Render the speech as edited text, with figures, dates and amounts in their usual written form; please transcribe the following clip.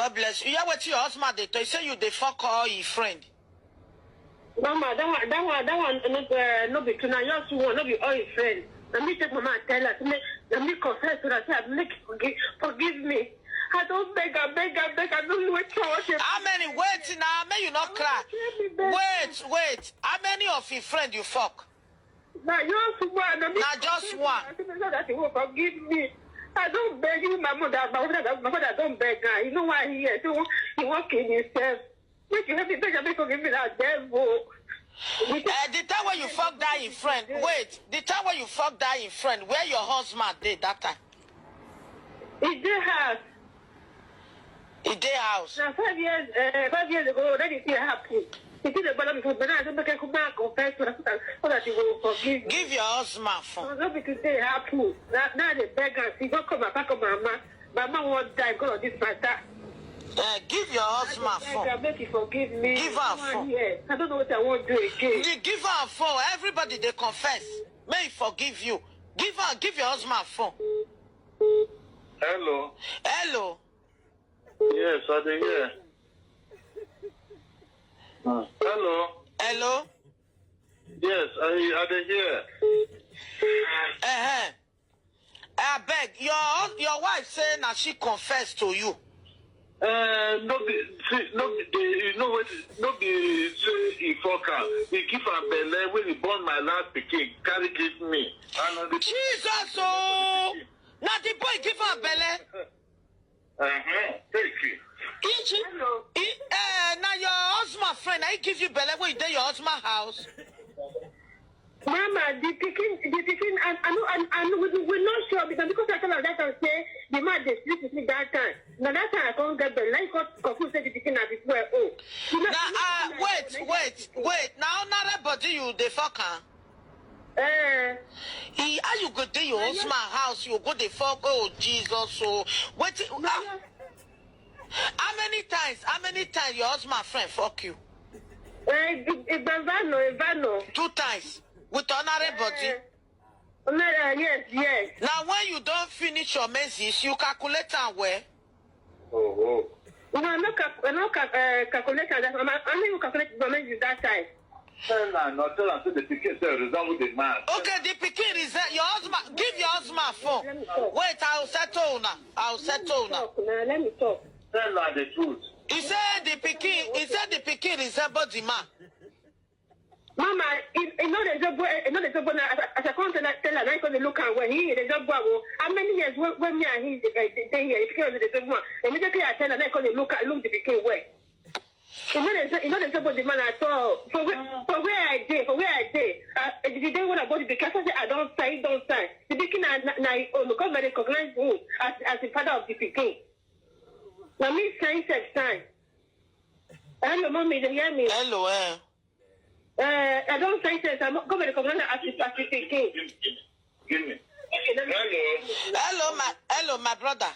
God bless you. Yeah, what your husband they tell you say you they fuck all your friend. Mama, that one, no be too now. Yours one, no be all your friends. Let me take mama and tell her. Let me confess to her. Say, make forgive me. I don't beg. I don't know what you. How many? Wait now, may you not cry. Wait. How many of your friends you fuck? Now yours one. Now just one. I that you will forgive me. I don't beg you, my mother. My mother don't beg her. You know why he here? So he won't kill himself. Make you help me beg and forgive me that devil. The time when you fuck that in friend. Wait, the time when you fuck that in friend, where your husband did that time? It's their house. In their house. Now 5 years ago, that is happening. It is the bottom of the banana. Don't make a command confess so that you will forgive. Give your husband phone. Not because they happen. Now the beggars, he don't come back on mama. Mama won't die because of this matter. Give your husband phone. Make you forgive me. Give her phone. I don't know what I want to do again. Give her phone. Everybody they confess. May he forgive you. Give your husband phone. Hello. Hello. Yes, are they here? Hello. Hello. Yes, are they here? I beg your wife say now she confessed to you. No you know what? No be say he fuck her. He give her belle when he born my last pikin. Carry give me. Jesus, oh! Now the boy give her belle. Thank you. Hello. Now your husband friend, I give you belle when you dey your husband house. Mama, the picking, I know we're not sure because I told her that I say the man they sleep with me that time. Now that time I can't get the life got confused the picking at this way. Oh. Now wait. Now everybody you the fucker. How you go to your husband house? You go the fuck? Oh Jesus! So wait. How many times your husband friend fuck you? Ivano. 2 times with another body. Yes. Now when you don't finish your menses, you calculate and where? Oh. No, I'm not calculating that. I'm only calculating the menses that time. Tell her so the pikin say resemble the man. Okay, the pikin is your husband. Give your husband phone. Wait, I'll settle now. Let me talk. Tell her the truth. He said the pikin resemble the man. Mama, the job as I can't tell her, I can't look at when he the job. How many years when me and he they here? Because the job one. Immediately I tell her, I can't look the pikin way. You know the job of the man at all. For where I did. The day when I bought the because I said I don't sign. The pikin na because I recognize him as the father of the pikin. Now me sign time. Hello, mommy, you hear me? Hello, I don't say this. I'm not going to come on as Give me. Hello. Hello, my brother.